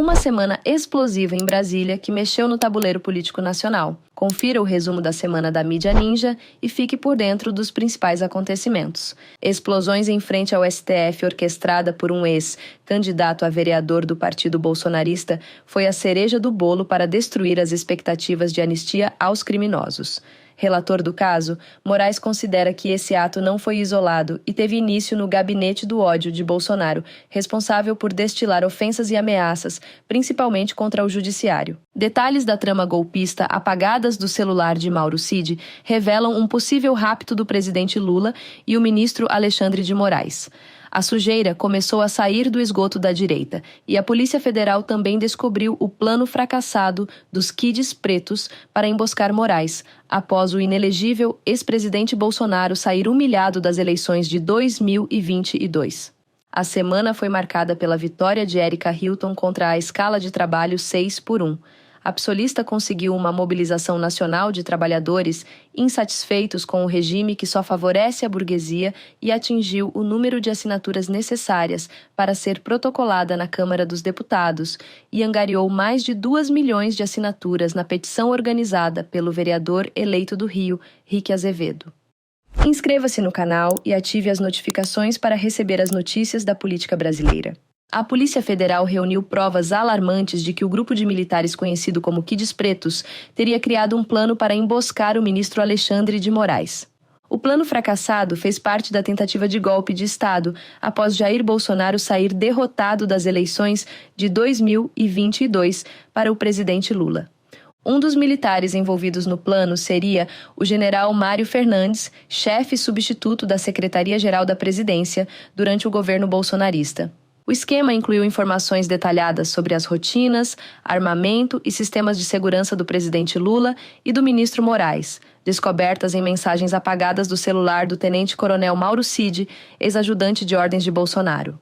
uma semana explosiva em Brasília que mexeu no tabuleiro político nacional. Confira o resumo da semana da mídia ninja e fique por dentro dos principais acontecimentos. Explosões em frente ao STF orquestrada por um ex-candidato a vereador do partido bolsonarista foi a cereja do bolo para destruir as expectativas de anistia aos criminosos. Relator do caso, Moraes considera que esse ato não foi isolado e teve início no gabinete do ódio de Bolsonaro, responsável por destilar ofensas e ameaças, principalmente contra o judiciário. Detalhes da trama golpista apagadas do celular de Mauro Cid revelam um possível rapto do presidente Lula e o ministro Alexandre de Moraes. A sujeira começou a sair do esgoto da direita e a Polícia Federal também descobriu o plano fracassado dos Kids Pretos para emboscar Moraes, após o inelegível ex-presidente Bolsonaro sair humilhado das eleições de 2022. A semana foi marcada pela vitória de Érica Hilton contra a escala de trabalho 6x1. A psolista conseguiu uma mobilização nacional de trabalhadores insatisfeitos com o regime que só favorece a burguesia e atingiu o número de assinaturas necessárias para ser protocolada na Câmara dos Deputados e angariou mais de 2 milhões de assinaturas na petição organizada pelo vereador eleito do Rio, Rick Azevedo. Inscreva-se no canal e ative as notificações para receber as notícias da política brasileira. A Polícia Federal reuniu provas alarmantes de que o grupo de militares conhecido como Kids Pretos teria criado um plano para emboscar o ministro Alexandre de Moraes. O plano fracassado fez parte da tentativa de golpe de Estado após Jair Bolsonaro sair derrotado das eleições de 2022 para o presidente Lula. Um dos militares envolvidos no plano seria o general Mário Fernandes, chefe substituto da Secretaria-Geral da Presidência durante o governo bolsonarista. O esquema incluiu informações detalhadas sobre as rotinas, armamento e sistemas de segurança do presidente Lula e do ministro Moraes, descobertas em mensagens apagadas do celular do tenente-coronel Mauro Cid, ex-ajudante de ordens de Bolsonaro.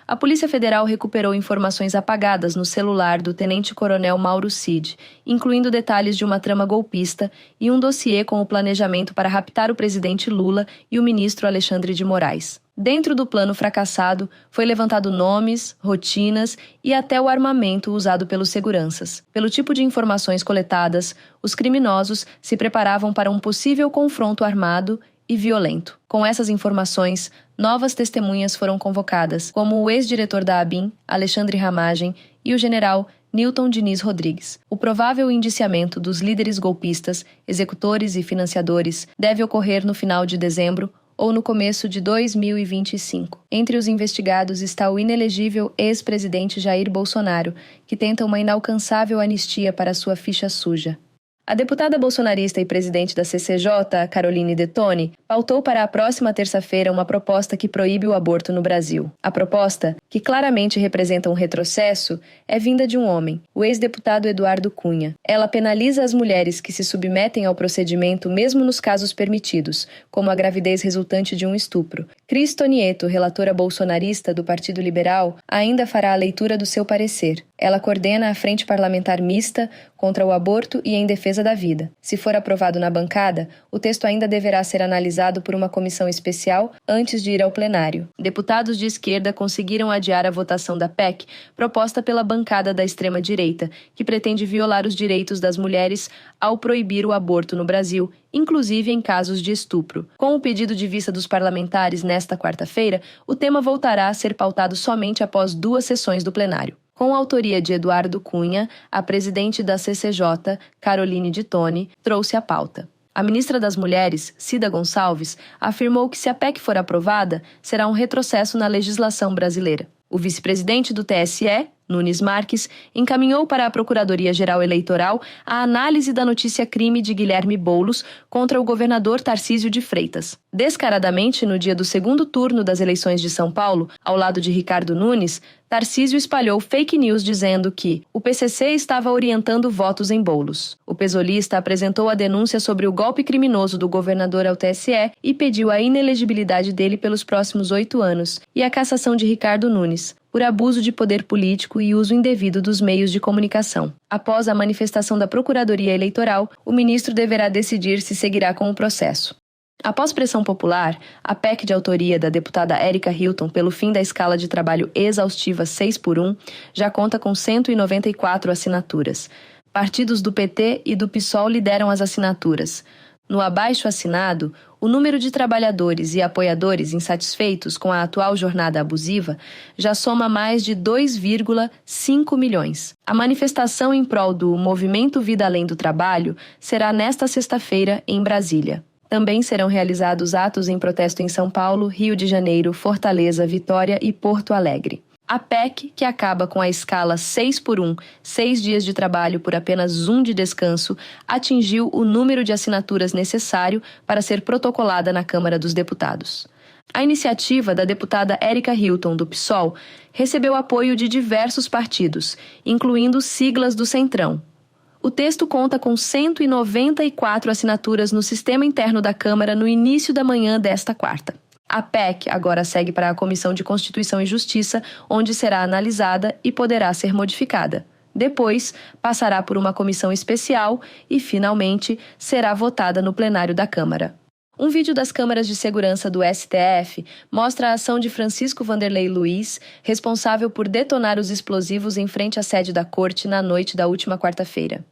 A Polícia Federal recuperou informações apagadas no celular do tenente-coronel Mauro Cid, incluindo detalhes de uma trama golpista e um dossiê com o planejamento para raptar o presidente Lula e o ministro Alexandre de Moraes. Dentro do plano fracassado, foi levantado nomes, rotinas e até o armamento usado pelos seguranças. Pelo tipo de informações coletadas, os criminosos se preparavam para um possível confronto armado e violento. Com essas informações, novas testemunhas foram convocadas, como o ex-diretor da ABIN, Alexandre Ramagem, e o general Newton Diniz Rodrigues. O provável indiciamento dos líderes golpistas, executores e financiadores deve ocorrer no final de dezembro ou no começo de 2025. Entre os investigados está o inelegível ex-presidente Jair Bolsonaro, que tenta uma inalcançável anistia para sua ficha suja. A deputada bolsonarista e presidente da CCJ, Caroline Detoni, pautou para a próxima terça-feira uma proposta que proíbe o aborto no Brasil. A proposta, que claramente representa um retrocesso, é vinda de um homem, o ex-deputado Eduardo Cunha. Ela penaliza as mulheres que se submetem ao procedimento mesmo nos casos permitidos, como a gravidez resultante de um estupro. Cris Tonieto, relatora bolsonarista do Partido Liberal, ainda fará a leitura do seu parecer. Ela coordena a Frente Parlamentar Mista contra o aborto e em defesa da vida. Se for aprovado na bancada, o texto ainda deverá ser analisado por uma comissão especial antes de ir ao plenário. Deputados de esquerda conseguiram adiar a votação da PEC, proposta pela bancada da extrema-direita, que pretende violar os direitos das mulheres ao proibir o aborto no Brasil, inclusive em casos de estupro. Com o pedido de vista dos parlamentares nesta quarta-feira, o tema voltará a ser pautado somente após 2 sessões do plenário. Com a autoria de Eduardo Cunha, a presidente da CCJ, Caroline Detoni, trouxe a pauta. A ministra das Mulheres, Cida Gonçalves, afirmou que se a PEC for aprovada, será um retrocesso na legislação brasileira. O vice-presidente do TSE, Nunes Marques, encaminhou para a Procuradoria-Geral Eleitoral a análise da notícia-crime de Guilherme Boulos contra o governador Tarcísio de Freitas. Descaradamente, no dia do segundo turno das eleições de São Paulo, ao lado de Ricardo Nunes, Tarcísio espalhou fake news dizendo que o PCC estava orientando votos em Boulos. O pesolista apresentou a denúncia sobre o golpe criminoso do governador ao TSE e pediu a inelegibilidade dele pelos próximos 8 anos e a cassação de Ricardo Nunes, por abuso de poder político e uso indevido dos meios de comunicação. Após a manifestação da Procuradoria Eleitoral, o ministro deverá decidir se seguirá com o processo. Após pressão popular, a PEC de autoria da deputada Erica Hilton pelo fim da escala de trabalho exaustiva 6x1 já conta com 194 assinaturas. Partidos do PT e do PSOL lideram as assinaturas. No abaixo-assinado, o número de trabalhadores e apoiadores insatisfeitos com a atual jornada abusiva já soma mais de 2,5 milhões. A manifestação em prol do Movimento Vida Além do Trabalho será nesta sexta-feira em Brasília. Também serão realizados atos em protesto em São Paulo, Rio de Janeiro, Fortaleza, Vitória e Porto Alegre. A PEC, que acaba com a escala 6x1, 6 dias de trabalho por apenas 1 de descanso, atingiu o número de assinaturas necessário para ser protocolada na Câmara dos Deputados. A iniciativa da deputada Erica Hilton, do PSOL, recebeu apoio de diversos partidos, incluindo siglas do Centrão. O texto conta com 194 assinaturas no sistema interno da Câmara no início da manhã desta quarta. A PEC agora segue para a Comissão de Constituição e Justiça, onde será analisada e poderá ser modificada. Depois, passará por uma comissão especial e, finalmente, será votada no plenário da Câmara. Um vídeo das câmaras de segurança do STF mostra a ação de Francisco Vanderlei Luiz, responsável por detonar os explosivos em frente à sede da Corte na noite da última quarta-feira.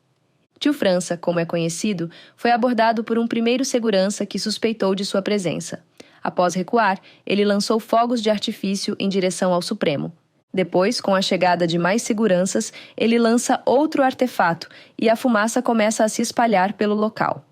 Tio França, como é conhecido, foi abordado por um primeiro segurança que suspeitou de sua presença. Após recuar, ele lançou fogos de artifício em direção ao Supremo. Depois, com a chegada de mais seguranças, ele lança outro artefato e a fumaça começa a se espalhar pelo local.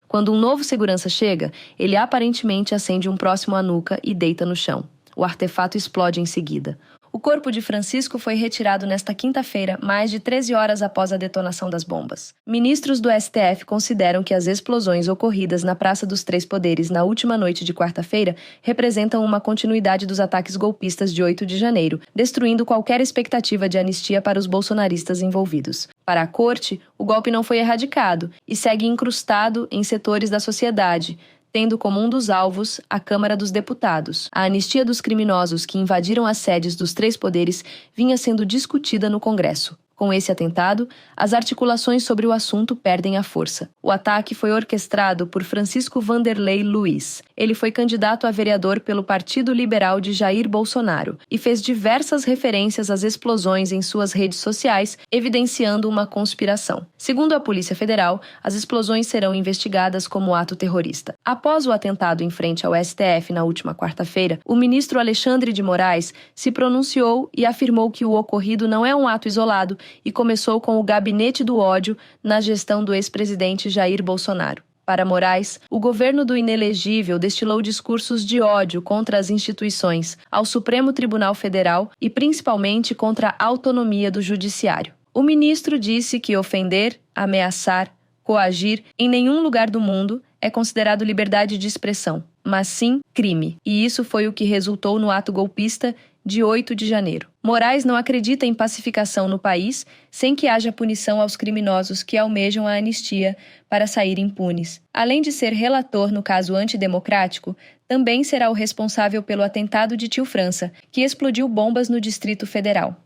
Quando um novo segurança chega, ele aparentemente acende um próximo à nuca e deita no chão. O artefato explode em seguida. O corpo de Francisco foi retirado nesta quinta-feira, mais de 13 horas após a detonação das bombas. Ministros do STF consideram que as explosões ocorridas na Praça dos Três Poderes na última noite de quarta-feira representam uma continuidade dos ataques golpistas de 8 de janeiro, destruindo qualquer expectativa de anistia para os bolsonaristas envolvidos. Para a Corte, o golpe não foi erradicado e segue incrustado em setores da sociedade, tendo como um dos alvos a Câmara dos Deputados. A anistia dos criminosos que invadiram as sedes dos três poderes vinha sendo discutida no Congresso. Com esse atentado, as articulações sobre o assunto perdem a força. O ataque foi orquestrado por Francisco Vanderlei Luiz. Ele foi candidato a vereador pelo Partido Liberal de Jair Bolsonaro e fez diversas referências às explosões em suas redes sociais, evidenciando uma conspiração. Segundo a Polícia Federal, as explosões serão investigadas como ato terrorista. Após o atentado em frente ao STF na última quarta-feira, o ministro Alexandre de Moraes se pronunciou e afirmou que o ocorrido não é um ato isolado e começou com o gabinete do ódio na gestão do ex-presidente Jair Bolsonaro. Para Moraes, o governo do inelegível destilou discursos de ódio contra as instituições, ao Supremo Tribunal Federal e principalmente contra a autonomia do judiciário. O ministro disse que ofender, ameaçar, coagir em nenhum lugar do mundo é considerado liberdade de expressão, mas sim crime. E isso foi o que resultou no ato golpista de 8 de janeiro. Moraes não acredita em pacificação no país sem que haja punição aos criminosos que almejam a anistia para sair impunes. Além de ser relator no caso antidemocrático, também será o responsável pelo atentado de Tio França, que explodiu bombas no Distrito Federal.